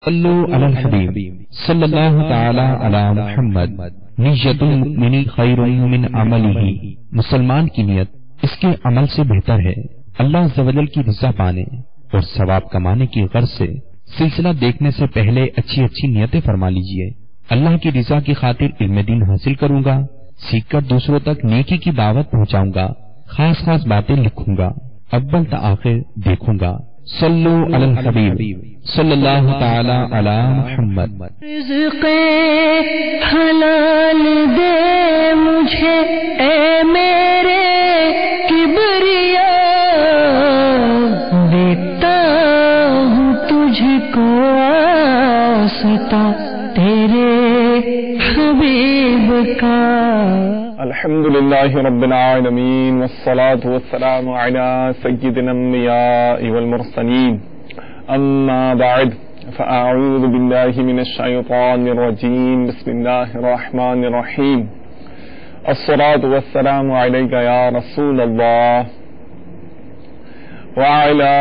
صلو علی الحبیب صلی اللہ تعالی علی محمد نیت المؤمن خیر من عملہ، مسلمان کی نیت اس کے عمل سے بہتر ہے۔ اللہ عز و جل کی رضا پانے اور ثواب کمانے کی غرض سے سلسلہ دیکھنے سے پہلے اچھی اچھی نیتیں فرما لیجئے۔ اللہ کی رضا کی خاطر علم دین حاصل کروں گا، سیکھ کر دوسروں تک نیکی کی دعوت پہنچاؤں گا، خاص خاص باتیں لکھوں گا، اول تا آخر دیکھوں گا۔ صلو علی الحبیب صلی اللہ تعالی علی محمد۔ رزق حلال دے مجھے اے میرے کبریا، دیتا ہوں تجھ کو واسطہ تیرے حبیب کا۔ الحمد للہ رب العالمین والصلاة والسلام علی سید الانبیاء والمرسلین، اما بعد فاعوذ باللہ من الشیطان الرجیم، بسم اللہ الرحمن الرحیم، الصلاة والسلام علیک یا رسول اللہ وعلی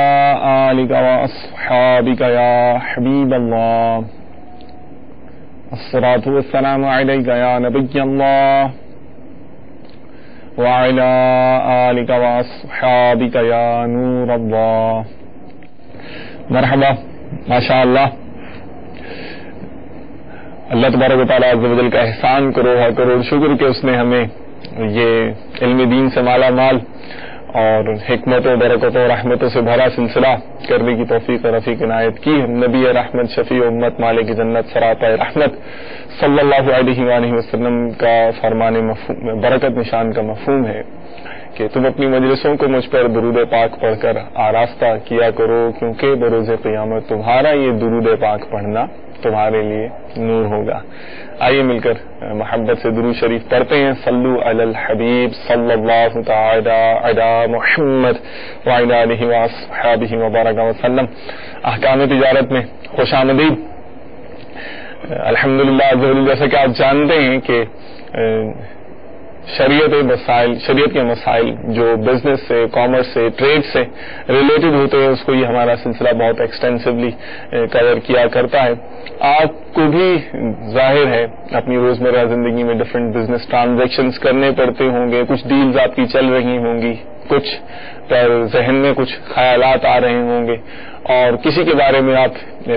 آلک واصحابک یا حبیب اللہ، الصلاة والسلام علیک یا نبی اللہ وعلی آلک واصحابک یا نور اللہ۔ مرحبا، ماشاءاللہ، اللہ تبارک و تعالیٰ عز و جل کا احسان کروڑ شکر کہ اس نے ہمیں یہ علم دین سے مالا مال اور حکمت و برکت و رحمتوں سے بھرا سلسلہ کرنے کی توفیق اور رفیق عنایت کی۔ نبی رحمت شفیع امت مالک جنت سراپا رحمت صلی اللہ علیہ وآلہ وسلم کا فرمان برکت نشان کا مفہوم ہے کہ تم اپنی مجلسوں کو مجھ پر درود پاک پڑھ کر آراستہ کیا کرو، کیونکہ بروز قیامت تمہارا یہ درود پاک پڑھنا تمہارے لیے نور ہوگا۔ آئیے مل کر محبت سے درود شریف پڑھتے ہیں۔ صلو علی الحبیب صلی اللہ تعالی علی محمد وعلی آلہ واصحابہ وبارک وسلم۔ احکام تجارت میں خوش آمدید۔ الحمدللہ، جیسا کہ آپ جانتے ہیں کہ شریعت کے مسائل جو بزنس سے، کامرس سے، ٹریڈ سے ریلیٹڈ ہوتے ہیں، اس کو یہ ہمارا سلسلہ بہت ایکسٹینسولی کور کیا کرتا ہے۔ آپ کو بھی ظاہر ہے اپنی روزمرہ زندگی میں ڈفرینٹ بزنس ٹرانزیکشنز کرنے پڑتے ہوں گے، کچھ ڈیلز آپ کی چل رہی ہوں گی، کچھ پر ذہن میں کچھ خیالات آ رہے ہوں گے، اور کسی کے بارے میں آپ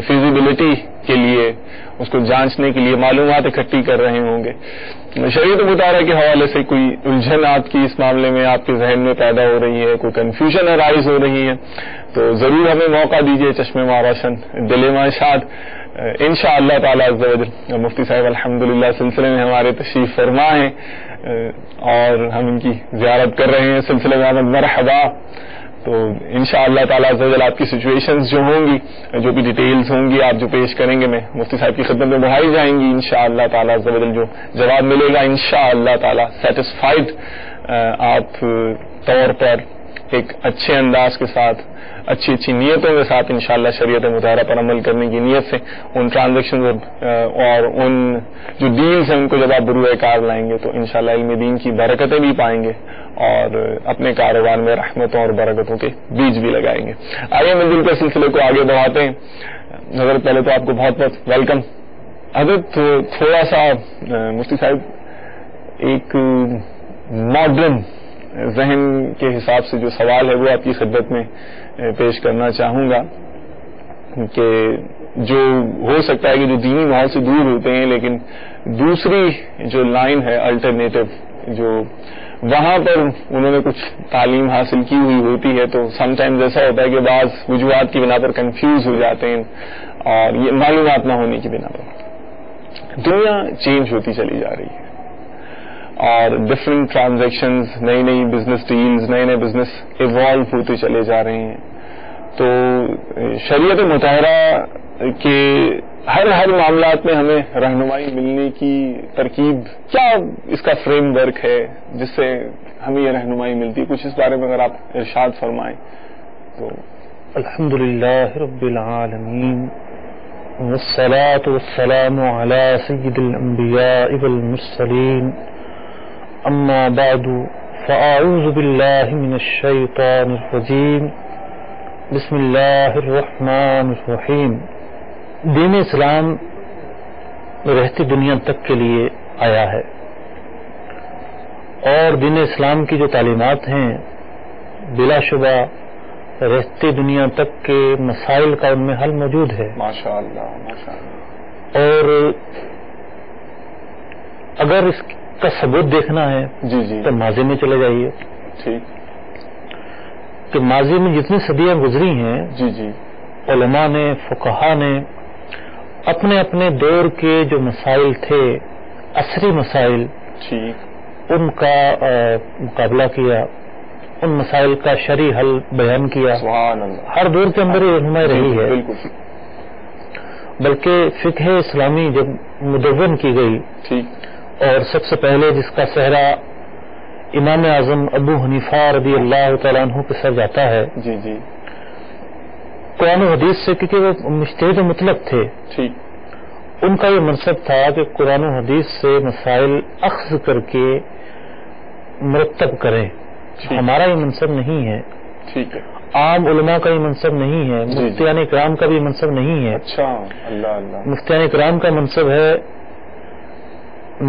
فیزیبلٹی کے لیے، اس کو جانچنے کے لیے معلومات اکٹھی کر رہے ہوں گے۔ شریعت مطالعہ کے حوالے سے کوئی الجھن آپ کی اس معاملے میں آپ کے ذہن میں پیدا ہو رہی ہے، کوئی کنفیوژن ارائز ہو رہی ہے، تو ضرور ہمیں موقع دیجیے، چشم ما روشن دل ما شاد۔ انشاءاللہ تعالی عز و جل مفتی صاحب الحمدللہ سلسلے میں ہمارے تشریف فرما ہیں اور ہم ان کی زیارت کر رہے ہیں سلسلے میں آمد مرحبا۔ تو انشاءاللہ تعالی عز و جل آپ کی سچویشنز جو ہوں گی، جو بھی ڈیٹیلز ہوں گی آپ جو پیش کریں گے، میں مفتی صاحب کی خدمت میں بڑھائی جائیں گی۔ انشاءاللہ تعالی عز و جل جو جواب ملے گا انشاءاللہ تعالی سیٹسفائیڈ آپ طور پر ایک اچھے انداز کے ساتھ، اچھی نیتوں کے ساتھ انشاءاللہ شریعت مطالعہ پر عمل کرنے کی نیت سے ان ٹرانزیکشن اور ان جو ڈیلز ہیں ان کو جب آپ بروئے کار لائیں گے تو انشاءاللہ علم دین کی برکتیں بھی پائیں گے اور اپنے کاروبار میں رحمتوں اور برکتوں کے بیج بھی لگائیں گے۔ آئیے مل جل کر سلسلے کو آگے بڑھاتے ہیں۔ نظر پہلے تو آپ کو بہت بہت ویلکم۔ حضرت تھوڑا سا مفتی صاحب ایک ماڈرن ذہن کے حساب سے جو سوال ہے وہ آپ کی خدمت میں پیش کرنا چاہوں گا کہ جو ہو سکتا ہے کہ جو دینی ماحول سے دور ہوتے ہیں لیکن دوسری جو لائن ہے الٹرنیٹو، جو وہاں پر انہوں نے کچھ تعلیم حاصل کی ہوئی ہوتی ہے، تو سم ٹائمز ایسا ہوتا ہے کہ بعض وجوہات کی بنا پر کنفیوز ہو جاتے ہیں اور یہ معلومات نہ ہونے کی بنا پر دنیا چینج ہوتی چلی جا رہی ہے اور ڈفرینٹ ٹرانزیکشنز، نئی بزنس ڈیلز، نئے بزنس ایوالو ہوتے چلے جا رہے ہیں۔ تو شریعت مطالعہ کے ہر معاملات میں ہمیں رہنمائی ملنے کی ترکیب کیا اس کا فریم ورک ہے جس سے ہمیں یہ رہنمائی ملتی ہے؟ کچھ اس بارے میں اگر آپ ارشاد فرمائیں تو۔ الحمدللہ رب العالمین والصلاة والسلام علی سید الانبیاء والمرسلین، اما بعد فاعوذ باللہ من الشیطان الرجیم، بسم اللہ الرحمن الرحیم۔ دین اسلام رہتی دنیا تک کے لیے آیا ہے، اور دین اسلام کی جو تعلیمات ہیں بلا شبہ رہتی دنیا تک کے مسائل کا ان میں حل موجود ہے. ماشاء اللہ ماشاء اللہ. اور اگر اس کا ثبوت دیکھنا ہے جی جی تو ماضی میں چلے جائیے. ٹھیک. کہ ماضی میں جتنی صدیاں گزری ہیں جی جی علماء نے، فقہا نے اپنے اپنے دور کے جو مسائل تھے، عصری مسائل، ٹھیک، ان کا مقابلہ کیا، ان مسائل کا شرعی حل بیان کیا. سبحان اللہ. ہر دور کے اندر یہ رہنمائی رہی ہے. بالکل. بلکہ فقہ اسلامی جب مدون کی گئی، ٹھیک، اور سب سے پہلے جس کا صحرا امام اعظم ابو حنیفہ رضی اللہ تعالیٰ عنہ کے سر جاتا ہے، جی جی قرآن و حدیث سے، کیونکہ وہ مجتہد مطلق تھے، ٹھیک، ان کا یہ منصب تھا کہ قرآن و حدیث سے مسائل اخذ کر کے مرتب کریں. ہمارا یہ منصب نہیں ہے، ٹھیک ہے. عام علماء کا یہ منصب نہیں ہے، جی. مفتیان اکرام کا بھی منصب نہیں ہے. اچھا، اللہ اللہ. مفتیان اکرام کا منصب ہے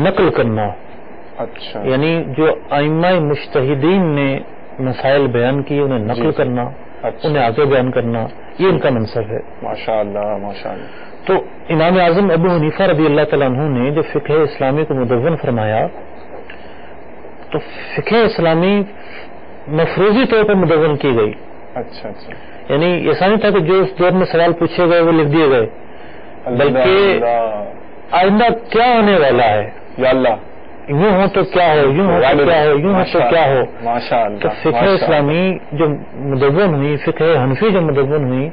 نقل کرنا. اچھا، یعنی جو ائمہ مجتہدین نے مسائل بیان کیے انہیں نقل جی. کرنا، اچھا. انہیں آگے بیان کرنا، یہ ان کا منصب ہے. ماشاء اللہ ماشاء اللہ. تو امام اعظم ابو حنیفہ رضی اللہ تعالیٰ عنہ نے جو فقہ اسلامی کو مدون فرمایا، تو فقہ اسلامی مفروضی طور پر مدون کی گئی. اچھا اچھا. یعنی ایسا نہیں تھا کہ جو اس دور میں سوال پوچھے گئے وہ لکھ دیے گئے، بلکہ آئندہ کیا ہونے والا ہے، یا اللہ، یوں ہو تو کیا ہو، یوں ہو تو کیا ہو، یوں ہو تو کیا ہو. ماشاء تو اللہ. فقہ اسلامی جو مدون ہوئی، فقہ حنفی جو مدون ہوئی،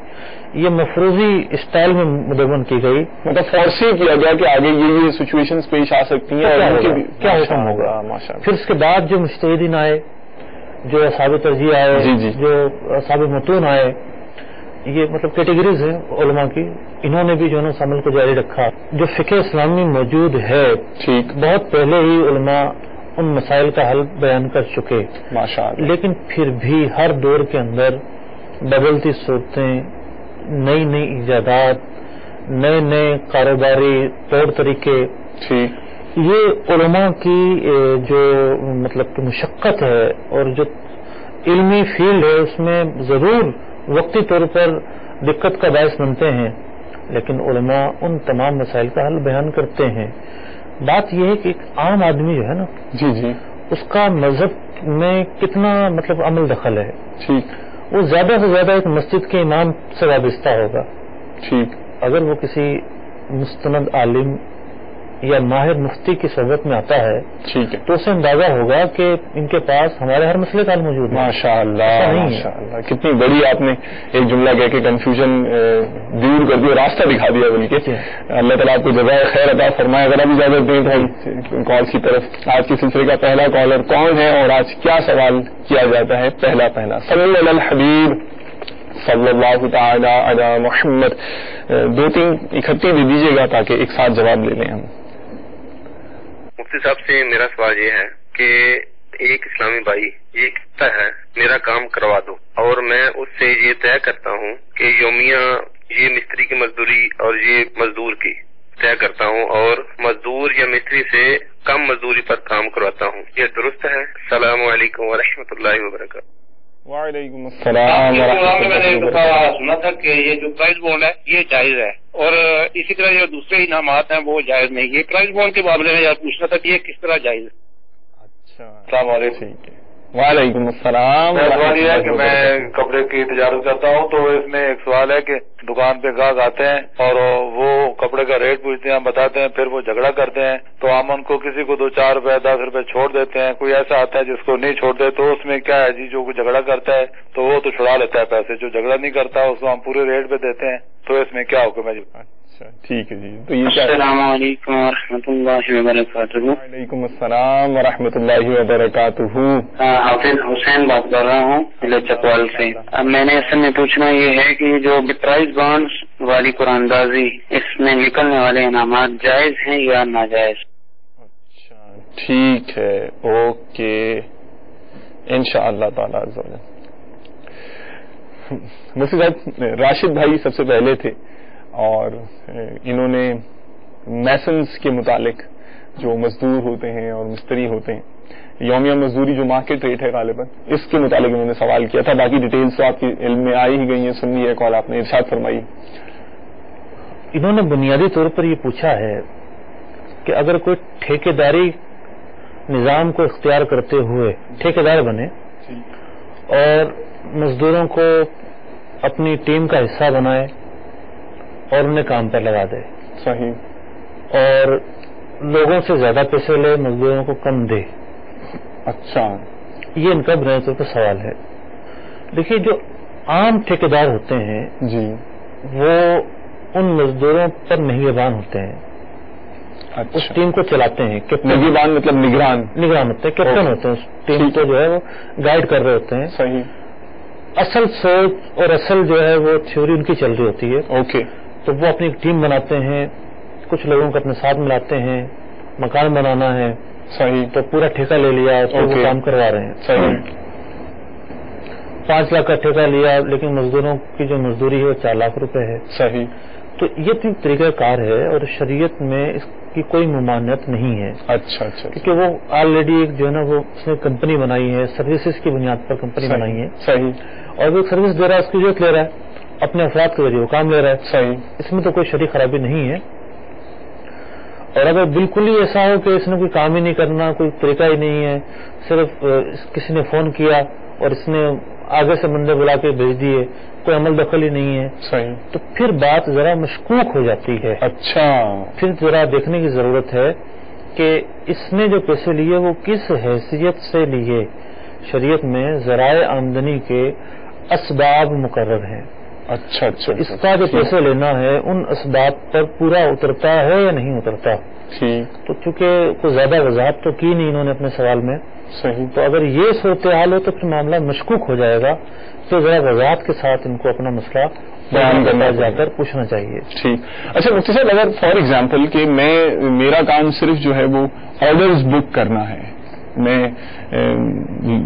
یہ مفروضی اسٹائل میں مدون کی گئی. مطلب فورسی کیا گیا کہ آگے یہ سچویشنز پیش آ سکتی ہیں اور ان کے کیا حکم ہوگا. ماشاء اللہ. پھر اس کے بعد جو مجتہدین آئے، جو اصحاب ترجیح آئے، جی جی. جو اصحاب متون آئے، یہ مطلب کیٹیگریز ہیں علماء کی، انہوں نے بھی جو ہے نا عمل کو جاری رکھا. جو فقہ اسلامی موجود ہے، ٹھیک، بہت پہلے ہی علماء ان مسائل کا حل بیان کر چکے، ماشاء اللہ. لیکن پھر بھی ہر دور کے اندر بدلتی صورتیں، نئی نئی ایجادات، نئے نئے کاروباری طور طریقے، ٹھیک، یہ علماء کی جو مطلب کہ مشقت ہے اور جو علمی فیلڈ ہے اس میں ضرور وقتی طور پر دقت کا باعث بنتے ہیں، لیکن علماء ان تمام مسائل کا حل بیان کرتے ہیں. بات یہ ہے کہ ایک عام آدمی جو ہے نا، جی جی، اس کا مذہب میں کتنا مطلب عمل دخل ہے. ٹھیک، وہ زیادہ سے زیادہ ایک مسجد کے امام سے وابستہ ہوگا. ٹھیک، اگر وہ کسی مستند عالم یا ماہر مفتی کی صحبت میں آتا ہے ٹھیک ہے. تو اسے اندازہ ہوگا کہ ان کے پاس ہمارے ہر مسئلے کا حل موجود ہے. ماشاء اللہ ایسا نہیں ہے. ماشاء اللہ. کتنی بڑی آپ نے ایک جملہ کہہ کے کنفیوژن دور کر دیا، راستہ دکھا دیا. بلکہ اللہ تعالیٰ آپ کو جزائے خیر عطا فرمائے. اگر آپ اجازت دیں تو کال کی طرف. آج کے سلسلے کا پہلا کالر کون ہے اور آج کیا سوال کیا جاتا ہے؟ پہلا صلی اللہ الحبیب صلی اللہ تعالی علی محمد. 2-3 اکٹھی دے دیجیے گا تاکہ ایک ساتھ جواب لے لیں ہم. مفتی صاحب سے میرا سوال یہ ہے کہ ایک اسلامی بھائی یہ کہتا ہے میرا کام کروا دو، اور میں اس سے یہ طے کرتا ہوں کہ یومیہ یہ مستری کی مزدوری اور یہ مزدور کی طے کرتا ہوں، اور مزدور یا مستری سے کم مزدوری پر کام کرواتا ہوں. یہ درست ہے؟ السلام علیکم ورحمۃ اللہ وبرکاتہ. وعلیکم السلام ورحمۃ میں نے اللہ وبرکاتہ. سنا تھا کہ یہ جو پرائز بونڈ ہے یہ جائز ہے، اور اسی طرح جو دوسرے انعامات ہیں وہ جائز نہیں. یہ پرائز بونڈ کے معاملے میں پوچھنا تھا کہ یہ کس طرح جائز ہے. اچھا، السلام علیکم. ٹھیک ہے. وعلیکم السلام. سوال یہ ہے کہ میں کپڑے کی تجارت کرتا ہوں، تو اس میں ایک سوال ہے کہ دکان پہ گاہک آتے ہیں اور وہ کپڑے کا ریٹ پوچھتے ہیں، ہم بتاتے ہیں، پھر وہ جھگڑا کرتے ہیں، تو ہم ان کو کسی کو 2-4 روپے 10 روپے چھوڑ دیتے ہیں. کوئی ایسا آتا ہے جس کو نہیں چھوڑتے، تو اس میں کیا ہے جی، جو جھگڑا کرتا ہے تو وہ تو چھڑا لیتا ہے پیسے، جو جھگڑا نہیں کرتا اس کو ہم پورے ریٹ پہ دیتے ہیں. تو اس میں کیا حکم ہے جی؟ اچھا، ٹھیک ہے جی. تو یہ کیا؟ السلام علیکم ورحمۃ اللہ وبرکاتہ. وعلیکم السلام ورحمۃ اللہ وبرکاتہ. حافظ حسین بات کر رہا ہوں ضلع چکوال سے. اب میں نے اصل میں پوچھنا یہ ہے کہ جو پرائز بانڈز والی قرآن اندازی، اس میں نکلنے والے انعامات جائز ہیں یا ناجائز؟ اچھا، ٹھیک ہے، اوکے، انشاءاللہ تعالی عز و جل. مفتی صاحب، راشد بھائی سب سے پہلے تھے اور انہوں نے میسنز کے متعلق جو مزدور ہوتے ہیں اور مستری ہوتے ہیں، یومیہ مزدوری جو مارکیٹ ریٹ ہے غالباً، اس کے متعلق انہوں نے سوال کیا تھا. باقی ڈیٹیلز تو آپ کے علم میں آئی ہی گئی ہیں، سن لی ہے کال آپ نے. ارشاد فرمائی. انہوں نے بنیادی طور پر یہ پوچھا ہے کہ اگر کوئی ٹھیکیداری نظام کو اختیار کرتے ہوئے ٹھیکیدار بنے اور مزدوروں کو اپنی ٹیم کا حصہ بنائے اور انہیں کام پر لگا دے، صحیح، اور لوگوں سے زیادہ پیسے لے، مزدوروں کو کم دے. اچھا، یہ ان کا بنیادی طور پر سوال ہے. دیکھیے، جو عام ٹھیکیدار ہوتے ہیں جی، وہ ان مزدوروں پر نگہبان ہوتے ہیں، اس ٹیم کو چلاتے ہیں. نگہبان مطلب نگران ہوتے ہیں، کیپٹن ہوتے ہیں. اس ٹیم کو جو ہے وہ گائیڈ کر رہے ہوتے ہیں. صحیح. اصل سوچ اور اصل جو ہے وہ تھیوری ان کی چل رہی ہوتی ہے. اوکے. تو وہ اپنی ٹیم بناتے ہیں، کچھ لوگوں کو اپنے ساتھ ملاتے ہیں. مکان بنانا ہے، صحیح، تو پورا ٹھیکہ لے لیا تو وہ کام کروا رہے ہیں. صحیح. 5 لاکھ کا ٹھیکہ لیا، لیکن مزدوروں کی جو مزدوری ہے وہ 4 لاکھ روپے ہے. صحیح. تو یہ طریقہ کار ہے اور شریعت میں اس کی کوئی ممانعت نہیں ہے. اچھا اچھا. کیونکہ وہ آلریڈی ایک جو ہے نا وہ اس نے کمپنی بنائی ہے، سروسز کی بنیاد پر کمپنی بنائی ہے. صحیح. اور وہ ایک سروس دے رہا ہے، اس کی اجرت لے رہا ہے، اپنے افراد کے ذریعے وہ کام لے رہا ہے. صحیح. اس میں تو کوئی شرعی خرابی نہیں ہے. اور اگر بالکل ہی ایسا ہو کہ اس نے کوئی کام ہی نہیں کرنا، کوئی طریقہ ہی نہیں ہے، صرف کسی نے فون کیا اور اس نے آگے سے بندے بلا کے بھیج دیے، کوئی عمل دخل ہی نہیں ہے، صحیح، تو پھر بات ذرا مشکوک ہو جاتی ہے. اچھا. پھر ذرا دیکھنے کی ضرورت ہے کہ اس نے جو پیسے لیے وہ کس حیثیت سے لیے. شریعت میں ذرائع آمدنی کے اسباب مقرر ہیں. اچھا اچھا. اس کا جو پیسے لینا ہے ان اسباب پر پورا اترتا ہے یا نہیں اترتا. ٹھیک. تو چونکہ کوئی زیادہ وضاحت تو کی نہیں انہوں نے اپنے سوال میں. صحیح. تو اگر یہ صورتحال ہو تو پھر معاملہ مشکوک ہو جائے گا. تو ذرا وضاحت کے ساتھ ان کو اپنا مسئلہ بیان کرنا جا کر پوچھنا چاہیے. ٹھیک. اچھا مفتی صاحب، اگر فار ایگزامپل کہ میرا کام صرف جو ہے وہ آرڈرز بک کرنا ہے، میں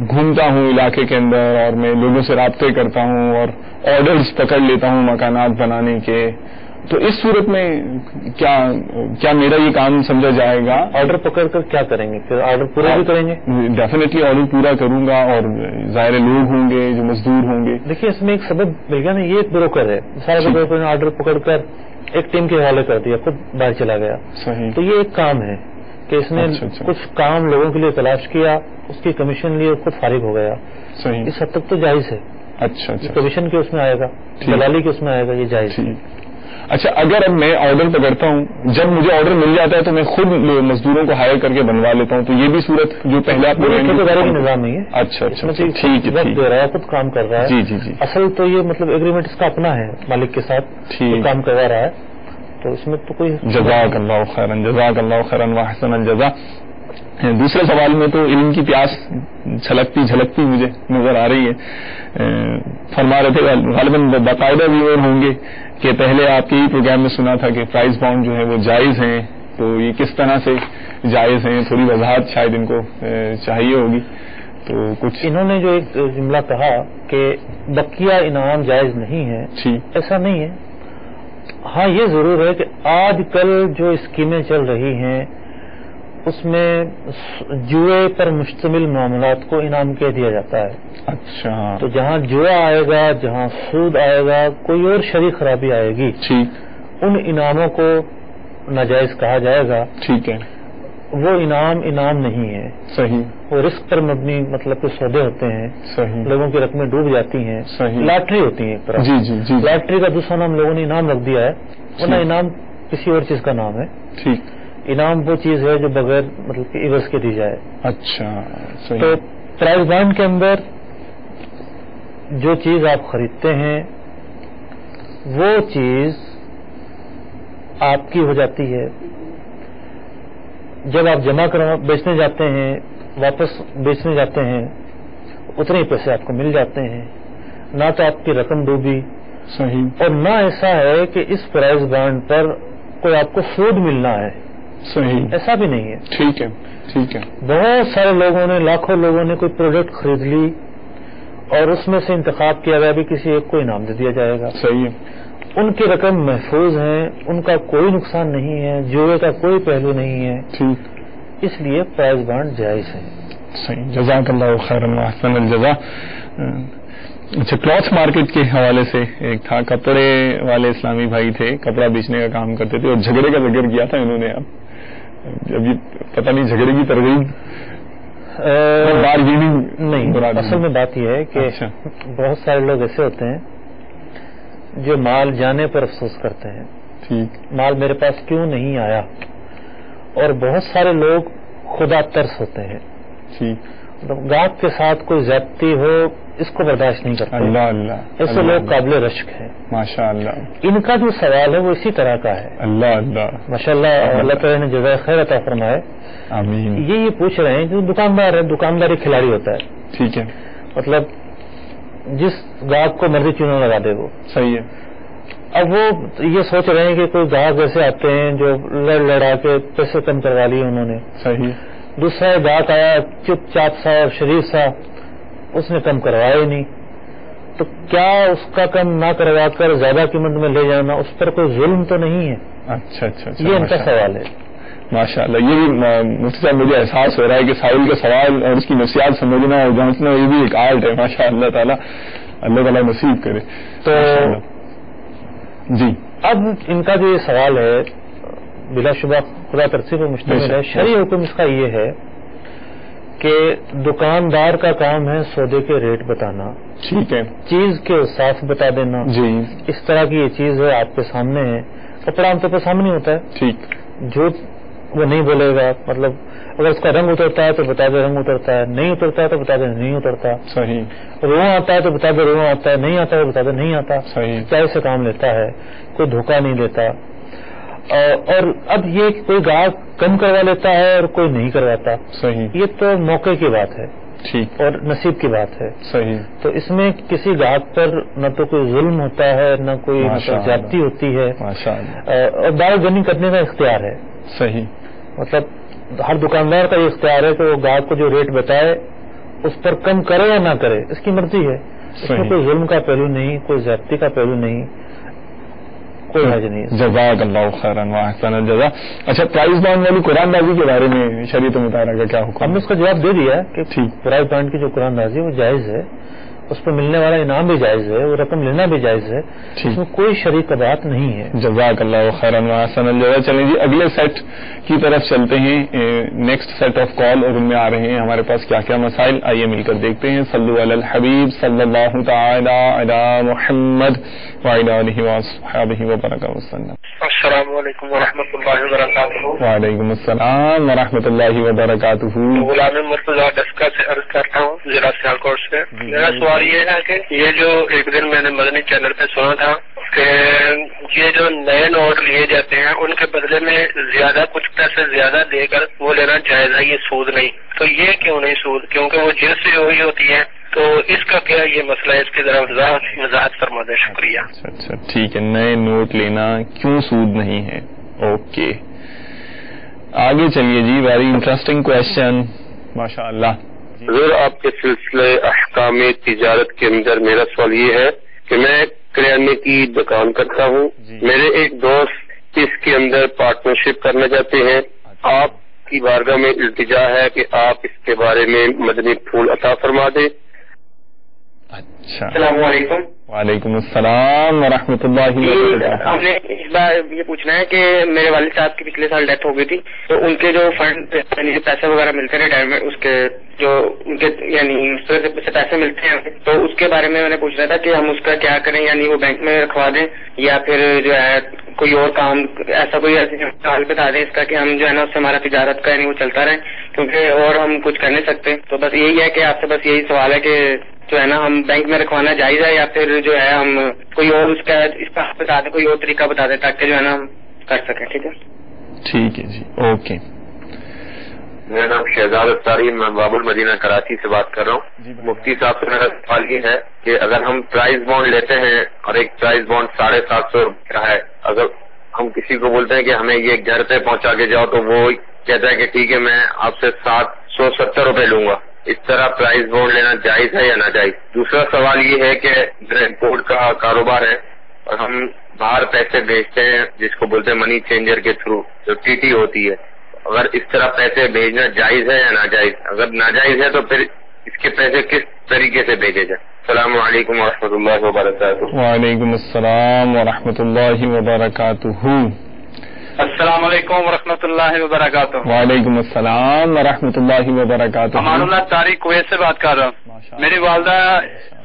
گھومتا ہوں علاقے کے اندر اور میں لوگوں سے رابطے کرتا ہوں اور آرڈرز پکڑ لیتا ہوں مکانات بنانے کے، تو اس صورت میں کیا میرا یہ کام سمجھا جائے گا؟ آرڈر پکڑ کر کیا کریں گے؟ پھر آرڈر پورا بھی کریں گے؟ ڈیفینیٹلی آرڈر پورا کروں گا، اور ظاہر لوگ ہوں گے جو مزدور ہوں گے. دیکھیے، اس میں ایک سبب مل گیا نا. یہ ایک بروکر ہے، سارے بروکر نے آرڈر پکڑ کر ایک ٹیم کے حوالے کر دیا، خود باہر چلا گیا. صحیح. تو یہ ایک کام ہے کہ اس نے کچھ کام لوگوں کے لیے تلاش کیا، اس کی کمیشن لی اور خود فارغ ہو گیا. صحیح. اس حد تک تو جائز ہے. اچھا اچھا. کمیشن کے اس میں آئے گا، دلالی کے اس میں آئے گا، یہ جائز ہے. اچھا، اگر اب میں آرڈر پکڑتا ہوں، جب مجھے آرڈر مل جاتا ہے تو میں خود مزدوروں کو ہائر کر کے بنوا لیتا ہوں، تو یہ بھی صورت جو پہلے آپ ٹھیکیداری کا نظام نہیں ہے. اچھا اچھا. ٹھیک ہے، دے رہا ہے، خود کام کر رہا ہے. جی جی جی. اصل تو یہ مطلب ایگریمنٹ اس کا اپنا ہے مالک کے ساتھ، کام کروا رہا ہے. تو اس میں تو کوئی جزاک اللہ خیرن، جزاک اللہ خیرن واحسن الجزا. دوسرے سوال میں تو علم کی پیاس جھلکتی مجھے نظر آ رہی ہے. فرما رہے تھے غالباً باقاعدہ ویور ہوں گے کہ پہلے آپ کے ہی پروگرام میں سنا تھا کہ پرائز بانڈ جو ہے وہ جائز ہیں، تو یہ کس طرح سے جائز ہیں؟ تھوڑی وضاحت شاید ان کو چاہیے ہوگی. تو کچھ انہوں نے جو ایک جملہ کہا کہ بقیہ انعام جائز نہیں ہے، ایسا نہیں ہے. ہاں، یہ ضرور ہے کہ آج کل جو اسکیمیں چل رہی ہیں اس میں جوئے پر مشتمل معاملات کو انعام کہہ دیا جاتا ہے. اچھا. تو جہاں جوا آئے گا، جہاں سود آئے گا، کوئی اور شرعی خرابی آئے گی، ان انعاموں کو ناجائز کہا جائے گا. ٹھیک ہے. وہ انعام نہیں ہے. صحیح. وہ رسک پر مبنی مطلب کہ سودے ہوتے ہیں. صحیح. لوگوں کی رقمیں ڈوب جاتی ہیں. صحیح. لاٹری ہوتی ہے ایک طرح. جی جی جی. لاٹری کا دوسرا نام لوگوں نے انعام رکھ دیا ہے، ورنہ انعام کسی اور چیز کا نام ہے. ٹھیک. انعام وہ چیز ہے جو بغیر مطلب کہ عوض کے دی جائے. اچھا. صحیح. تو پرائز بانڈ کے اندر جو چیز آپ خریدتے ہیں وہ چیز آپ کی ہو جاتی ہے. جب آپ جمع بیچنے جاتے ہیں، واپس بیچنے جاتے ہیں، اتنے ہی پیسے آپ کو مل جاتے ہیں. نہ تو آپ کی رقم ڈوبی. صحیح. اور نہ ایسا ہے کہ اس پرائز بانڈ پر کوئی آپ کو سود ملنا ہے. صحیح. ایسا بھی نہیں ہے. ٹھیک ہے. ٹھیک ہے. بہت سارے لوگوں نے، لاکھوں لوگوں نے کوئی پروڈکٹ خرید لی اور اس میں سے انتخاب کیا گیا بھی کسی ایک کو انعام دے دیا جائے گا. صحیح ہے. ان کی رقم محفوظ ہے، ان کا کوئی نقصان نہیں ہے، جوئے کا کوئی پہلو نہیں ہے، ٹھیک، اس لیے پرائز بانڈ جائز ہے. صحیح. جزاک اللہ خیر و احسن الجزا. اچھا، کلاتھ مارکیٹ کے حوالے سے ایک تھا، کپڑے والے اسلامی بھائی تھے، کپڑا بیچنے کا کام کرتے تھے اور جھگڑے کا ذکر کیا تھا انہوں نے. ابھی پتہ نہیں جھگڑے کی ترغیب نہیں، اصل میں بات یہ ہے کہ بہت سارے لوگ ایسے ہوتے ہیں جو مال جانے پر افسوس کرتے ہیں، ٹھیک، مال میرے پاس کیوں نہیں آیا، اور بہت سارے لوگ خدا ترس ہوتے ہیں، ٹھیک، گاہک کے ساتھ کوئی زیادتی ہو اس کو برداشت نہیں کرتے. اللہ اللہ، ایسے لوگ قابل رشک ہیں. ماشاء اللہ. ان کا جو سوال ہے وہ اسی طرح کا ہے. اللہ اللہ، ماشاء اللہ، اللہ تعالیٰ نے جزائے خیر عطا فرمائے. آمین. یہ پوچھ رہے ہیں کہ دکاندار ہے، دکانداری کھلاڑی ہوتا ہے، ٹھیک ہے، مطلب جس گاہک کو مرضی چونا لگا دے وہ. صحیح ہے. اب وہ یہ سوچ رہے ہیں کہ کوئی گاہک ایسے آتے ہیں جو لڑ لڑا کے پیسے کم کروا لیے انہوں نے. صحیح. دوسرا گاہک آیا چپ چاپ سا اور شریف سا، اس نے کم کروایا ہی نہیں، تو کیا اس کا کم نہ کروا کر زیادہ قیمت میں لے جانا اس پر کوئی ظلم تو نہیں ہے؟ اچھا اچھا، یہ ان کا سوال ہے. ماشاء اللہ. یہ بھی مفتی صاحب مجھے احساس ہو رہا ہے کہ سائل کا سوال اور اس کی نفسیات سمجھنا اور جانچنا یہ بھی ایک آرٹ ہے. ماشاء اللہ تعالیٰ، اللہ تعالیٰ نصیب کرے. تو جی، اب ان کا جو یہ سوال ہے بلا شبہ خدا ترسی پر مشتمل ہے. شرعی حکم اس کا یہ ہے کہ دکاندار کا کام ہے سودے کے ریٹ بتانا، ٹھیک ہے، چیز کے صاف بتا دینا. جی، اس طرح کی یہ چیز ہے آپ کے سامنے ہے، کپڑا عام طور پر سامنے ہوتا ہے، ٹھیک، جھوٹ وہ نہیں بولے گا. مطلب اگر اس کا رنگ اترتا ہے تو بتا دے رنگ اترتا ہے، نہیں اترتا ہے تو بتا دے نہیں اترتا. صحیح. رواں آتا ہے تو بتا دے رواں آتا ہے، نہیں آتا ہے تو بتا دے نہیں آتا. صحیح. چاہے سے کام لیتا ہے، کوئی دھوکہ نہیں دیتا. اور اب یہ کہ کوئی گاہک کم کروا لیتا ہے اور کوئی نہیں کرواتا، صحیح، یہ تو موقع کی بات ہے، ٹھیک، اور نصیب کی بات ہے. صحیح. تو اس میں کسی گاہک پر نہ تو کوئی ظلم ہوتا ہے، نہ کوئی زیادتی ہوتی ہے، ماشاء اللہ، اور دارالغنی کرنے کا اختیار ہے. صحیح. مطلب ہر دکاندار کا یہ اختیار ہے کہ وہ گاہک کو جو ریٹ بتائے اس پر کم کرے یا نہ کرے، اس کی مرضی ہے. اس میں کوئی ظلم کا پہلو نہیں، کوئی زیادتی کا پہلو نہیں، کوئی حرج نہیں. جزاک اللہ خیرا واحسن الجزا. اچھا، پرائز بانڈ والی قرآن بازی کے بارے میں شریعت مطالعہ کا کیا حکم؟ ہم نے اس کا جواب دے دیا کہ پرائز بانڈ کی جو قرآن بازی ہے وہ جائز ہے، اس پہ ملنے والا انعام بھی جائز ہے، وہ رقم لینا بھی جائز ہے، اس میں کوئی شرعی قباحت نہیں ہے. جزاک اللہ خیرا واحسن الجزا. چلیں جی، اگلے سیٹ کی طرف چلتے ہیں. نیکسٹ سیٹ آف کال، اور ان میں آ رہے ہیں ہمارے پاس کیا کیا مسائل، آئیے مل کر دیکھتے ہیں. صلو علی الحبیب صلی اللہ تعالی علی محمد وعلی آلہ وصحبہ وبارک وسلم. السلام علیکم ورحمۃ اللہ وبرکاتہ. وعلیکم السلام ورحمۃ اللہ وبرکاتہ. غلام مرتضیٰ ڈسکا سے عرض کرتا ہوں، ضلع سیالکوٹ سے. میرا سوال یہ ہے کہ یہ جو ایک دن میں نے مدنی چینل پہ سنا تھا کہ یہ جو نئے نوٹ لیے جاتے ہیں ان کے بدلے میں زیادہ کچھ پیسے زیادہ دے کر وہ لینا جائز ہے، یہ سود نہیں. تو یہ کیوں نہیں سود؟ کیونکہ وہ جنس سے وہی ہوتی ہے. تو اس کا کیا یہ مسئلہ ہے؟ اس کی ذرا وضاحت فرما دیں. شکریہ. اچھا ٹھیک ہے، نئے نوٹ لینا کیوں سود نہیں ہے؟ اوکے، آگے چلیے جی. ویری انٹرسٹنگ کوشچن، ماشاء اللہ. حضور، آپ کے سلسلے احکام تجارت کے اندر میرا سوال یہ ہے کہ میں کریانے کی دکان کرتا ہوں. میرے ایک دوست اس کے اندر پارٹنرشپ کرنا چاہتے ہیں. آپ کی بارگاہ میں التجا ہے کہ آپ اس کے بارے میں مدنی پھول عطا فرما دیں. اچھا، السلام علیکم. وعلیکم السلام ورحمۃ اللہ وبرکاتہ. ہم نے اس بار یہ پوچھنا ہے کہ میرے والد صاحب کی پچھلے سال ڈیتھ ہو گئی تھی، تو ان کے جو فنڈ یعنی پیسے وغیرہ ملتے ہیں ریٹائرمنٹ، اس کے جو ان کے یعنی اس طرح سے پیسے ملتے ہیں، تو اس کے بارے میں نے پوچھنا تھا کہ ہم اس کا کیا کریں، یعنی وہ بینک میں رکھوا دیں یا پھر جو ہے کوئی اور کام ایسا کوئی حال بتا دیں اس کا کہ ہم جو ہے نا اس سے ہمارا تجارت کا یعنی وہ چلتا رہے، کیونکہ اور ہم کچھ کر نہیں سکتے. تو بس یہی ہے کہ آپ سے بس یہی سوال ہے کہ جو ہے نا ہم بینک میں رکھوانا جائز ہے یا پھر جو ہے ہم کوئی اور اس کا بتا دیں، کوئی اور طریقہ بتا دیں تاکہ جو ہے نا ہم کر سکیں. ٹھیک ہے، ٹھیک ہے جی، اوکے. میرا نام شہزاد اختاری، میں باب المدینہ کراچی سے بات کر رہا ہوں. مفتی صاحب سے میرا سوال یہ ہے کہ اگر ہم پرائز بانڈ لیتے ہیں اور ایک پرائز بانڈ 750 کا ہے، اگر ہم کسی کو بولتے ہیں کہ ہمیں یہ گھر پہ پہنچا کے جاؤ تو وہ کہتا ہے کہ ٹھیک ہے میں آپ سے 770 روپے لوں گا، اس طرح پرائز بانڈ لینا جائز ہے یا ناجائز؟ دوسرا سوال یہ ہے کہ امپورٹ کا کاروبار ہے اور ہم باہر پیسے بھیجتے ہیں جس کو بولتے ہیں منی چینجر کے تھرو، جو ٹی ہوتی ہے، اگر اس طرح پیسے بھیجنا جائز ہے یا ناجائز؟ اگر ناجائز ہے تو پھر اس کے پیسے کس طریقے سے بھیجے جائیں؟ السلام علیکم ورحمۃ اللہ وبرکاتہ۔ وعلیکم السلام ورحمۃ اللہ وبرکاتہ۔ السلام علیکم ورحمۃ اللہ وبرکاتہ۔ وعلیکم السلام ورحمۃ اللہ وبرکاتہ۔ امان اللہ طارق کویت سے بات کر رہا ہوں۔ میری والدہ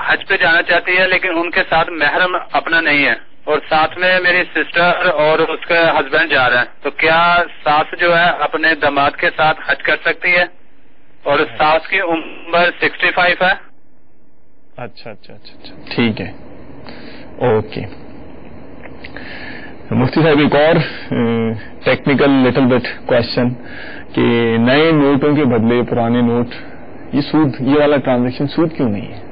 حج پہ جانا چاہتی ہے لیکن ان کے ساتھ محرم اپنا نہیں ہے، اور ساتھ میں میری سسٹر اور اس کے ہسبینڈ جا رہے ہیں، تو کیا ساس جو ہے اپنے داماد کے ساتھ حج کر سکتی ہے؟ اور ساس کی عمر 65 ہے۔ اچھا اچھا اچھا اچھا، ٹھیک ہے، اوکے۔ مفتی صاحب ایک اور ٹیکنیکل لٹل بٹ کوشچن کہ نئے نوٹوں کے بدلے پرانے نوٹ، یہ سود، یہ والا ٹرانزیکشن سود کیوں نہیں ہے؟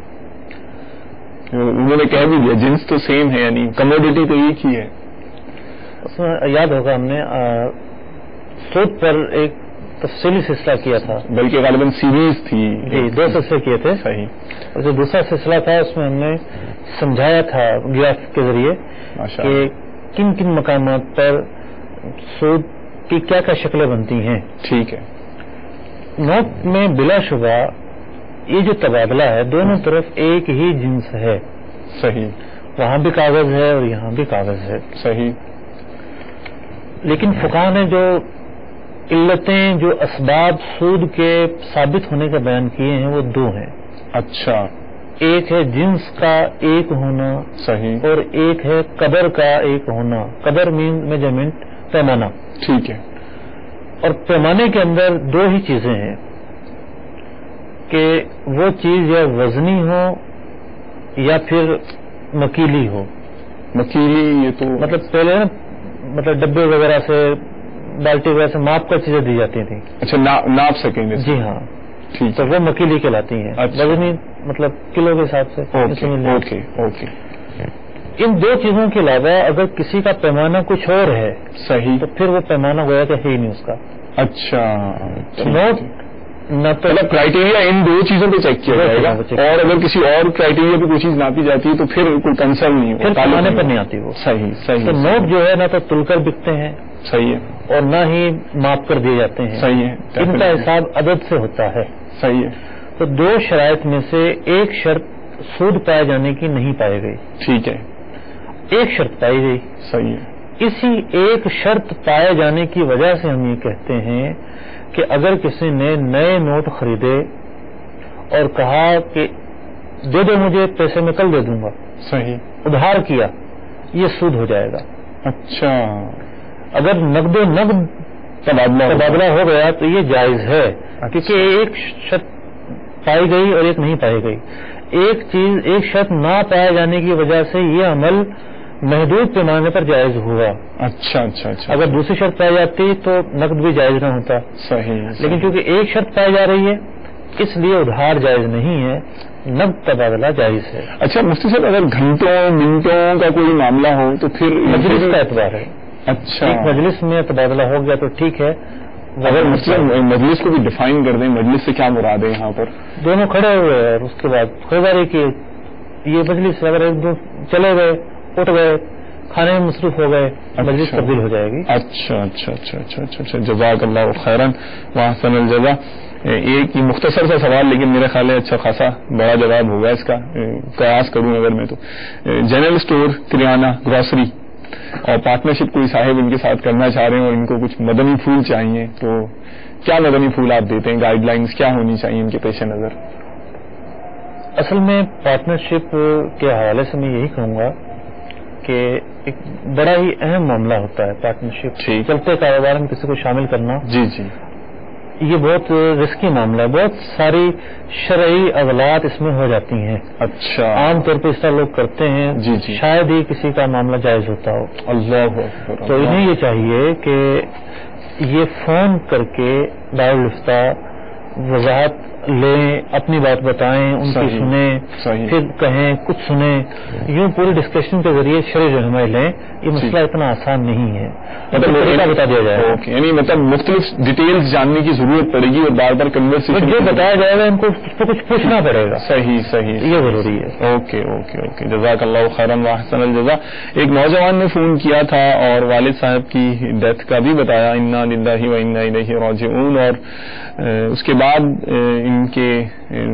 انہوں نے کہہ بھی دیا جنس تو سیم ہے، یعنی کموڈیٹی تو ایک ہی ہے۔ اس میں یاد ہوگا ہم نے سود پر ایک تفصیلی سلسلہ کیا تھا، بلکہ غالباً سیریز تھی، جی 2 سلسلے کیے تھے۔ صحیح۔ اور جو دوسرا سلسلہ تھا اس میں ہم نے سمجھایا تھا گراف کے ذریعے کہ کن کن مقامات پر سود کی کیا کیا شکلیں بنتی ہیں۔ ٹھیک ہے۔ نوٹ میں بلا شبہ یہ جو تبادلہ ہے دونوں طرف ایک ہی جنس ہے، صحیح، وہاں بھی کاغذ ہے اور یہاں بھی کاغذ ہے، صحیح، لیکن فقہاء نے جو علتیں، جو اسباب سود کے ثابت ہونے کا بیان کیے ہیں وہ 2 ہیں۔ اچھا، ایک ہے جنس کا ایک ہونا، صحیح، اور ایک ہے قدر کا ایک ہونا۔ قدر مین میجرمنٹ، پیمانہ، ٹھیک ہے۔ اور پیمانے کے اندر 2 ہی چیزیں ہیں کہ وہ چیز یا وزنی ہو یا پھر مکیلی ہو۔ مکیلی یہ تو مطلب پہلے نا مطلب ڈبے وغیرہ سے، بالٹی وغیرہ سے ماپ کر چیزیں دی جاتی تھیں، اچھا ناپ سکیں گے، جی ہاں، ٹھیک تو ہے، وہ مکیلی کہلاتی ہیں۔ اچھا۔ وزنی مطلب کلو کے حساب سے۔ اوکے اوکے، ان 2 چیزوں کے علاوہ اگر کسی کا پیمانہ کچھ اور ہے صحیح، تو پھر وہ پیمانہ گویا کہ ہے ہی نہیں اس کا۔ اچھا، نوٹ نہ تو مطلب کرائٹیریا ان 2 چیزوں پہ چیک کیا جائے گا، اور اگر کسی اور کرائٹیریا پہ کوئی چیز ناپی جاتی ہے تو پھر کوئی کنسرن نہیں پھر ہوتا، پیمانے پر نہیں آتی وہ۔ صحیح صحیح، تو نوٹ جو ہے نہ تو تل کر بکتے ہیں صحیح ہے، اور نہ ہی ماپ کر دیے جاتے ہیں، صحیح ہے، ان کا حساب عدد سے ہوتا ہے۔ صحیح ہے، تو 2 شرائط میں سے ایک شرط سود پائے جانے کی نہیں پائی گئی، ٹھیک ہے، ایک شرط پائی گئی۔ صحیح ہے، اسی ایک شرط پائے جانے کی وجہ سے ہم یہ کہتے ہیں کہ اگر کسی نے نئے نوٹ خریدے اور کہا کہ دے دو مجھے پیسے میں کل دے دوں گا، صحیح، ادھار کیا، یہ سود ہو جائے گا۔ اچھا، اگر نقد و نقد تبادلہ ہو گیا تو یہ جائز ہے، کیونکہ ایک شرط پائی گئی اور ایک نہیں پائی گئی۔ ایک شرط نہ پائے جانے کی وجہ سے یہ عمل محدود پیمانے پر جائز ہوا۔ اچھا اچھا اچھا، اگر دوسری شرط پائی جاتی تو نقد بھی جائز نہ ہوتا، صحیح، لیکن چونکہ ایک شرط پائی جا رہی ہے اس لیے ادھار جائز نہیں ہے، نقد تبادلہ جائز ہے۔ اچھا مفتی صاحب، اگر گھنٹوں منٹوں کا کوئی معاملہ ہو تو پھر مجلس کا اعتبار ہے، اچھا، ایک مجلس میں تبادلہ ہو گیا تو ٹھیک ہے۔ اگر مطلب مجلس کو بھی ڈیفائن کر دیں، مجلس سے کیا مراد ہے یہاں پر؟ دونوں کھڑے ہوئے اور اس کے بعد خریداری کی، یہ مجلس اگر ایک دو چلے گئے، اٹھ گئے، کھانے میں مصروف ہو گئے، مجلس تبدیل ہو جائے گی۔ اچھا اچھا اچھا اچھا اچھا اچھا، جزاک اللہ خیرن واحسن الجزا۔ ایک مختصر سا سوال، لیکن میرے خیال ہے اچھا خاصا بڑا جواب ہوگا اس کا، قیاس کروں اگر میں تو جنرل اسٹور، کریانہ، گروسری اور پارٹنرشپ کوئی صاحب ان کے ساتھ کرنا چاہ رہے ہیں اور ان کو کچھ مدنی پھول چاہیے، تو کیا مدنی پھول آپ دیتے ہیں؟ گائیڈ لائنز کیا ہونی چاہیے ان کے پیش نظر؟ اصل میں پارٹنرشپ کے حوالے سے میں یہی کہوں گا کہ ایک بڑا ہی اہم معاملہ ہوتا ہے پارٹنرشپ، چلتے کاروبار میں کسی کو شامل کرنا۔ جی جی، یہ بہت رسکی معاملہ ہے، بہت ساری شرعی اغلاط اس میں ہو جاتی ہیں۔ اچھا، عام طور پہ اس طرح لوگ کرتے ہیں، جی جی، شاید ہی کسی کا معاملہ جائز ہوتا ہو۔ اللہ اکبر۔ تو انہیں یہ چاہیے کہ یہ فون کر کے دارالفتہ وضاحت لیں، اپنی بات بتائیں، ان کی سنیں، پھر کہیں، کچھ سنیں، یوں پوری ڈسکشن کے ذریعے شرعی رہنمائی لیں. یہ مسئلہ اتنا آسان نہیں ہے، طریقہ بتا دیا جائے گا. یعنی مطلب مختلف ڈیٹیلز جاننے کی ضرورت پڑے گی اور بار بار کنورسیشن جو بتایا جائے گا ان کو اس پہ کچھ پوچھنا پڑے گا. صحیح یہ ضروری ہے. اوکے جزاک اللہ خیرا واحسن الجزا. ایک نوجوان نے فون کیا تھا اور والد صاحب کی ڈیتھ کا بھی بتایا، انا للہ و انا الیہ راجعون، اور اس کے بعد ان کے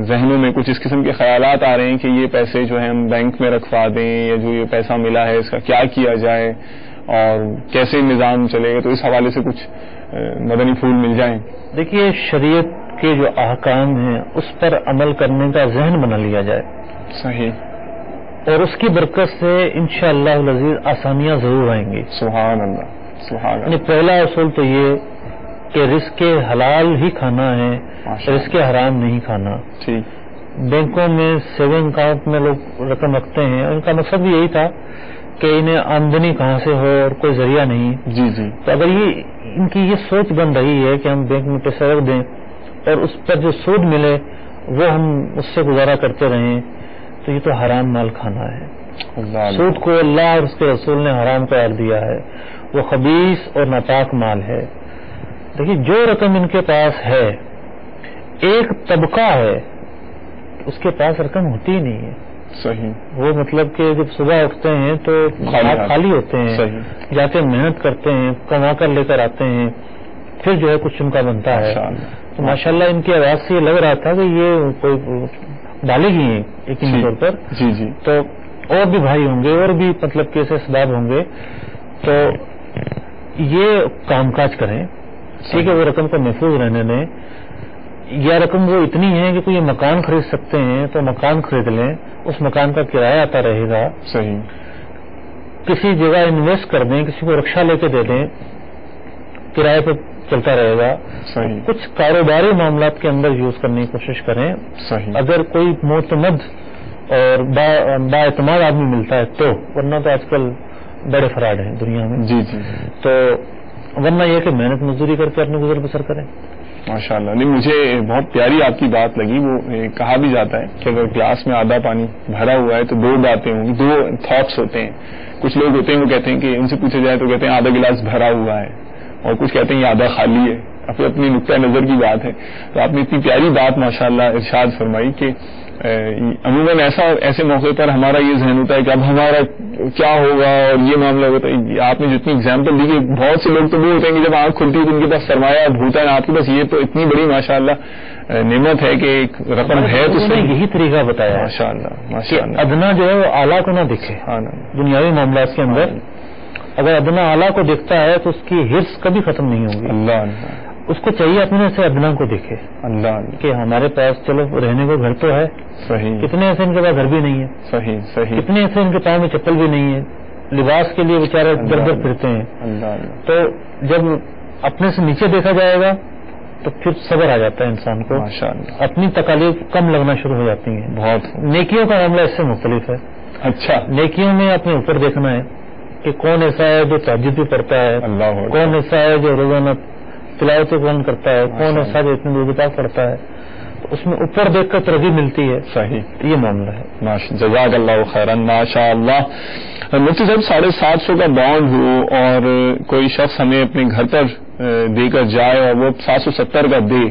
ذہنوں میں کچھ اس قسم کے خیالات آ رہے ہیں کہ یہ پیسے جو ہیں ہم بینک میں رکھوا دیں، یا جو یہ پیسہ ملا ہے اس کا کیا کیا جائے اور کیسے نظام چلے گا. تو اس حوالے سے کچھ مدنی پھول مل جائیں. دیکھیے، شریعت کے جو احکام ہیں اس پر عمل کرنے کا ذہن بنا لیا جائے. صحیح. اور اس کی برکت سے انشاءاللہ العزیز آسانیاں ضرور آئیں گی. سبحان اللہ سبحان اللہ. یعنی پہلا اصول تو یہ کہ رزق حلال ہی کھنا ہے، رزق حرام نہیں کھانا. ٹھیک. بینکوں میں سیونگ اکاؤنٹ میں لوگ رقم رکھتے ہیں، ان کا مقصد بھی یہی تھا کہ انہیں آمدنی کہاں سے ہو اور کوئی ذریعہ نہیں. جی. تو اگر ان کی یہ سوچ بن رہی ہے کہ ہم بینک میں پیسہ رکھ دیں اور اس پر جو سود ملے وہ ہم اس سے گزارا کرتے رہیں، تو یہ تو حرام مال کھانا ہے. سود کو اللہ اور اس کے رسول نے حرام قرار دیا ہے، وہ خبیث اور ناپاک مال ہے. دیکھیے، جو رقم ان کے پاس ہے، ایک طبقہ ہے اس کے پاس رقم ہوتی ہی نہیں ہے. صحیح. وہ مطلب کہ جب صبح اٹھتے ہیں تو خالی ہوتے ہیں. صحیح. جاتے محنت کرتے ہیں، کما کر لے کر آتے ہیں، پھر جو ہے کچھ ان کا بنتا ہے. تو ماشاءاللہ ان کی آواز سے یہ لگ رہا تھا کہ یہ کوئی بالغ ہی ہیں یقینی طور پر. جی. تو اور بھی بھائی ہوں گے اور بھی مطلب کہ ایسے اسباب ہوں گے. تو یہ کام کاج کریں، ٹھیک ہے، وہ رقم کو محفوظ رہنے دیں. یا رقم وہ اتنی ہے کہ کوئی مکان خرید سکتے ہیں تو مکان خرید لیں، اس مکان کا کرایہ آتا رہے گا. صحیح. کسی جگہ انویسٹ کر دیں، کسی کو رکشہ لے کے دے دیں، کرایہ پہ چلتا رہے گا. صحیح. کچھ کاروباری معاملات کے اندر یوز کرنے کی کوشش کریں. صحیح. اگر کوئی معتمد اور با اعتماد آدمی ملتا ہے تو، ورنہ تو آج کل بڑے فراڈ ہیں دنیا میں. جی. تو ورنہ یہ کہ محنت مزدوری کر کے اپنے گزر بسر کریں. ماشاء اللہ. نہیں، مجھے بہت پیاری آپ کی بات لگی. وہ کہا بھی جاتا ہے کہ اگر گلاس میں آدھا پانی بھرا ہوا ہے تو دو باتیں ہوں گی، دو تھاٹس ہوتے ہیں. کچھ لوگ ہوتے ہیں وہ کہتے ہیں کہ ان سے پوچھا جائے تو کہتے ہیں آدھا گلاس بھرا ہوا ہے، اور کچھ کہتے ہیں یہ آدھا خالی ہے. اپنی نقطۂ نظر کی بات ہے. تو آپ نے اتنی پیاری بات ماشاءاللہ ارشاد فرمائی کہ عموماً ایسے موقع پر ہمارا یہ ذہن ہوتا ہے کہ اب ہمارا کیا ہوگا اور یہ معاملہ ہوتا ہے. آپ نے جتنی اگزامپل دی کہ بہت سے لوگ تو وہ ہوتے ہیں کہ جب آنکھ کھلتی ہے تو ان کے پاس سرمایہ ہوتا ہے، آپ کے پاس یہ تو اتنی بڑی ماشاءاللہ نعمت ہے کہ ایک رقم ہے. تو یہی طریقہ بتایا ماشاءاللہ ادنا جو ہے وہ اعلیٰ کو نہ دکھے. دنیاوی معاملات کے اندر اگر ادنا اعلیٰ کو دیکھتا ہے تو اس کی حرص کبھی ختم نہیں ہوگی. اللہ اس کو چاہیے اپنے سے ادنا کو دیکھے. اللہ کہ ہمارے پاس چلو رہنے کو گھر تو ہے. صحیح. کتنے ایسے ان کے پاس گھر بھی نہیں ہے. صحیح. کتنے ایسے ان کے پاؤں میں چپل بھی نہیں ہے، لباس کے لیے بیچارے در در پھرتے ہیں. تو جب اپنے سے نیچے دیکھا جائے گا تو پھر صبر آ جاتا ہے انسان کو. اپنی تکالیف کم لگنا شروع ہو جاتی ہیں. بہت. نیکیوں کا معاملہ اس سے مختلف ہے. اچھا. نیکیوں میں اپنے اوپر دیکھنا ہے کہ کون ایسا ہے جو تہجد بھی پڑھتا ہے، کون ایسا ہے جو روزانہ تلاوت قرآن کرتا ہے، کون ایسا جو اتنی دور پڑھتا ہے. اس میں اوپر دیکھ کر ترغیب ملتی ہے. صحیح. یہ معاملہ ہے. جزاک اللہ خیرن. ماشاء اللہ. مفتی صاحب 750 کا بانڈ ہو اور کوئی شخص ہمیں اپنے گھر پر دے کر جائے اور وہ 770 کا دے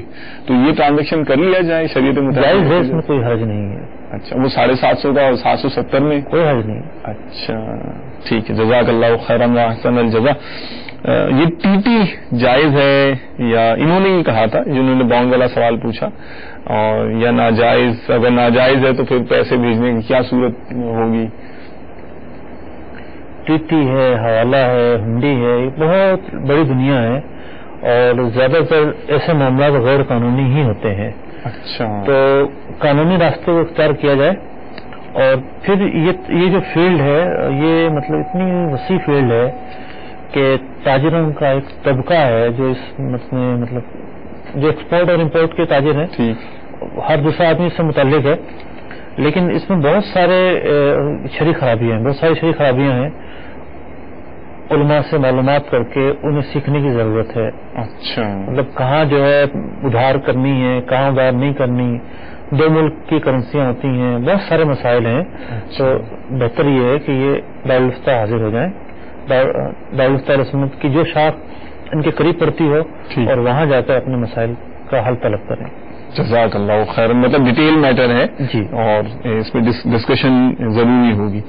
تو یہ ٹرانزیکشن کر لیا جائے شریعت مطابق؟ جائز ہے، اس میں کوئی حرج نہیں ہے. اچھا، وہ 750 کا اور 770 میں کوئی حرج نہیں. اچھا ٹھیک ہے. جزاک اللہ خیرن واحسن الجزا. یہ ٹی ٹی جائز ہے یا انہوں نے ہی کہا تھا جنہوں نے بانڈ والا سوال پوچھا، اور یا ناجائز؟ اگر ناجائز ہے تو پھر پیسے بھیجنے کی کیا صورت ہوگی؟ ٹی ٹی ہے، حوالہ ہے، ہنڈی ہے، یہ بہت بڑی دنیا ہے اور زیادہ تر ایسے معاملات غیر قانونی ہی ہوتے ہیں. اچھا. تو قانونی راستے کو اختیار کیا جائے. اور پھر یہ جو فیلڈ ہے یہ مطلب اتنی وسیع فیلڈ ہے کہ تاجروں کا ایک طبقہ ہے جو اس مطلب جو ایکسپورٹ اور امپورٹ کے تاجر ہیں. ہر دوسرا آدمی اس سے متعلق ہے، لیکن اس میں بہت ساری خرابیاں ہیں. علماء سے معلومات کر کے انہیں سیکھنے کی ضرورت ہے. اچھا. مطلب کہاں جو ہے ادھار کرنی ہے، کہاں ادھار نہیں کرنی، دو ملک کی کرنسیاں ہوتی ہیں، بہت سارے مسائل ہیں. تو بہتر یہ ہے کہ یہ دارالفتہ حاضر ہو جائیں، دارالفتہ رسمت کی جو شاخ ان کے قریب پڑتی ہو اور وہاں جا کر اپنے مسائل کا حل طلب کریں. جزاک اللہ خیر. مطلب ڈیٹیل میٹر ہے جی، اور اس میں ڈسکشن ضروری ہوگی.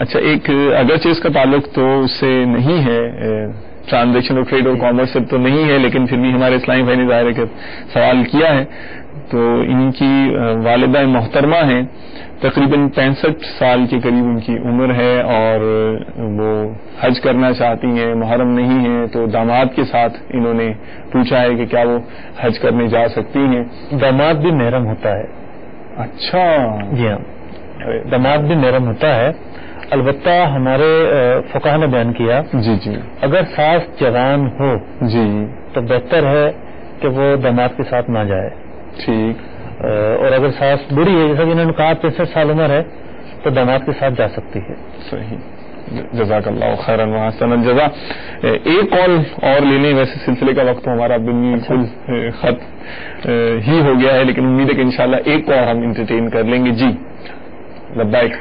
اچھا، ایک اگرچہ اس کا تعلق تو اس سے نہیں ہے، ٹرانزیکشن اور ٹریڈ اور کامرس سے تو نہیں ہے، لیکن پھر بھی ہمارے اسلامی بھائی نے ظاہر ہے کہ سوال کیا ہے. تو ان کی والدہ محترمہ ہیں، تقریباً 65 سال کے قریب ان کی عمر ہے، اور وہ حج کرنا چاہتی ہیں، محرم نہیں ہیں. تو داماد کے ساتھ انہوں نے پوچھا ہے کہ کیا وہ حج کرنے جا سکتی ہیں. داماد بھی محرم ہوتا ہے. اچھا. جی ہاں، داماد بھی محرم ہوتا ہے. البتہ ہمارے فقہ نے بیان کیا جی جی اگر ساس جوان ہو جی تو بہتر ہے کہ وہ داماد کے ساتھ نہ جائے. ٹھیک. اور اگر ساس بڑی ہے، جیسا کہ انہوں نے کہا 65 سال عمر ہے، تو داماد کے ساتھ جا سکتی ہے. صحیح. جزاک اللہ خیرا وحسن الجزا. ایک کال اور لینے، ویسے سلسلے کا وقت ہمارا بالکل خط ہی ہو گیا ہے، لیکن امید ہے کہ انشاءاللہ ایک اور ہم انٹرٹین کر لیں گے. جی لبیک.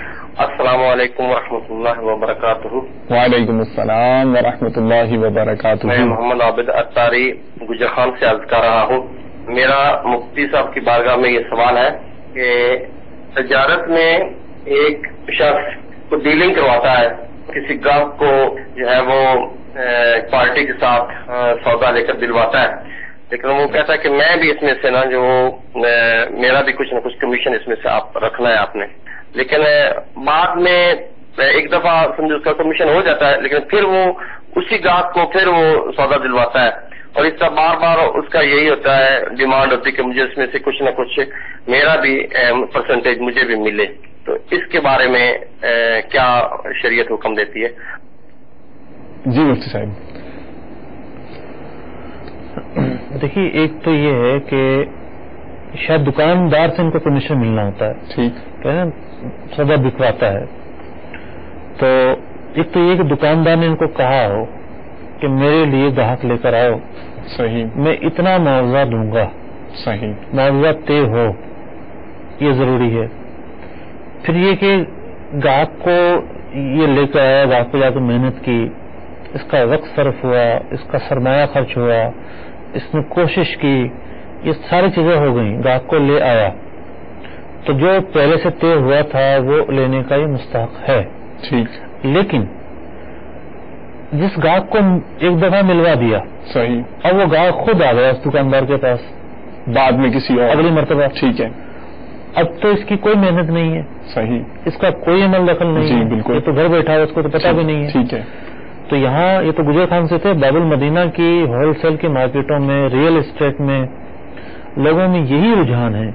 السلام علیکم ورحمۃ اللہ وبرکاتہ. وعلیکم السلام ورحمۃ اللہ وبرکاتہ. میں محمد عابد اتاری گجر خان سے عرض کر رہا ہوں. میرا مفتی صاحب کی بارگاہ میں یہ سوال ہے کہ تجارت میں ایک شخص کو ڈیلنگ کرواتا ہے، کسی گاہک کو جو ہے وہ پارٹی کے ساتھ سودا لے کر دلواتا ہے، لیکن وہ کہتا ہے کہ میں بھی اس میں سے نا جو میرا بھی کچھ نہ کچھ کمیشن اس میں سے آپ رکھنا ہے آپ نے. لیکن بعد میں ایک دفعہ سمجھو اس کا کمیشن ہو جاتا ہے، لیکن پھر وہ اسی گاہک کو پھر وہ سودا دلواتا ہے، اور اس کا بار بار اس کا یہی ہوتا ہے، ڈیمانڈ ہوتی ہے کہ مجھے اس میں سے کچھ نہ کچھ میرا بھی پرسنٹیج مجھے بھی ملے. تو اس کے بارے میں کیا شریعت حکم دیتی ہے؟ جی مفتی صاحب. دیکھیے، ایک تو یہ ہے کہ شاید دکاندار سے ان کو کمیشن ملنا ہوتا ہے. ٹھیک. سودا بکواتا ہے، تو ایک تو یہ کہ دکاندار نے ان کو کہا ہو کہ میرے لیے گاہک لے کر آؤ. صحیح. میں اتنا معاوضہ دوں گا. صحیح. معاوضہ طے ہو، یہ ضروری ہے. پھر یہ کہ گاہک کو یہ لے کر آیا، گاہک کو جا کے محنت کی، اس کا وقت صرف ہوا، اس کا سرمایہ خرچ ہوا، اس نے کوشش کی، یہ ساری چیزیں ہو گئیں، گاہک کو لے آیا، تو جو پہلے سے طے ہوا تھا وہ لینے کا یہ مستحق ہے. ٹھیک. لیکن جس گاہک کو ایک دفعہ ملوا دیا، صحیح، اب وہ گاہک خود آ گیا اس دکاندار کے پاس بعد میں کسی اور اگلی مرتبہ. ٹھیک ہے. اب تو اس کی کوئی محنت نہیں ہے. صحیح. اس کا کوئی عمل دخل نہیں جی ہے. بالکل. یہ تو گھر بیٹھا ہے، اس کو تو پتہ بھی نہیں ہے. ٹھیک ہے. تو یہاں یہ تو گجر خان سے تھے، باب المدینہ کی ہول سیل کی مارکیٹوں میں، ریئل اسٹیٹ میں لوگوں میں یہی رجحان ہے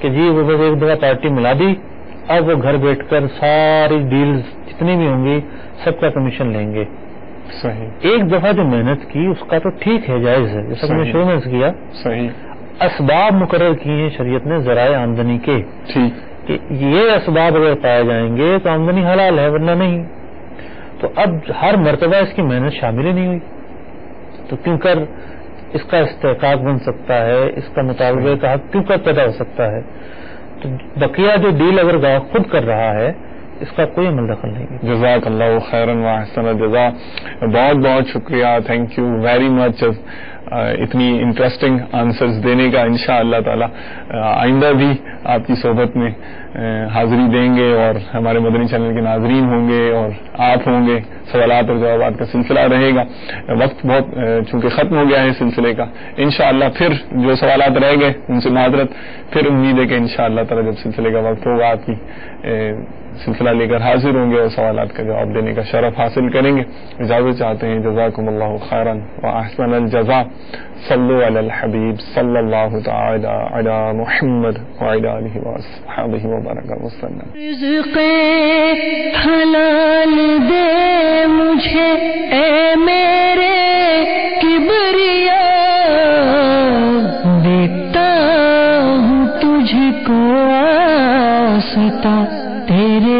کہ جی وہ بس ایک دفعہ پارٹی ملا دی، اب وہ گھر بیٹھ کر ساری ڈیلز جتنی بھی ہوں گی سب کا کمیشن لیں گے. صحیح. ایک دفعہ جو محنت کی اس کا تو ٹھیک ہے، جائز ہے، جیسا کہ میں شروع میں کیا. صحیح. اسباب مقرر کیے ہیں شریعت نے ذرائع آمدنی کے، ٹھیک، کہ یہ اسباب اگر پائے جائیں گے تو آمدنی حلال ہے، ورنہ نہیں. تو اب ہر مرتبہ اس کی محنت شامل ہی نہیں ہوئی، تو کیوں کر اس کا استحقاق بن سکتا ہے، اس کا مطالبے کا حق کیوں کر پیدا ہو سکتا ہے. تو بقیہ جو ڈیل اگر گاہک خود کر رہا ہے اس کا کوئی عمل دخل نہیں. جزاک اللہ خیرا واحسن الجزا. بہت بہت شکریہ، تھینک یو ویری مچ اتنی انٹرسٹنگ آنسرز دینے کا. انشاءاللہ تعالی آئندہ بھی آپ کی صحبت میں حاضری دیں گے، اور ہمارے مدنی چینل کے ناظرین ہوں گے اور آپ ہوں گے. سوالات اور جوابات کا سلسلہ رہے گا. وقت بہت چونکہ ختم ہو گیا ہے سلسلے کا. انشاءاللہ پھر جو سوالات رہ گئے ان سے معذرت. پھر امید ہے کہ انشاءاللہ تعالی جب سلسلے کا وقت ہوگا آپ کی سلسلہ لے کر حاضر ہوں گے اور سوالات کا جواب دینے کا شرف حاصل کریں گے. اجازت چاہتے ہیں. جزاکم اللہ خیرا واحسن الجزا. صلو علی الحبیب صلی اللہ تعالی علی محمد وعلی آلہ وصحبہ وبارک وسلم. رزق حلال دے مجھے اے میرے کبریا، دیتا ہوں تجھ کو آستا تیرے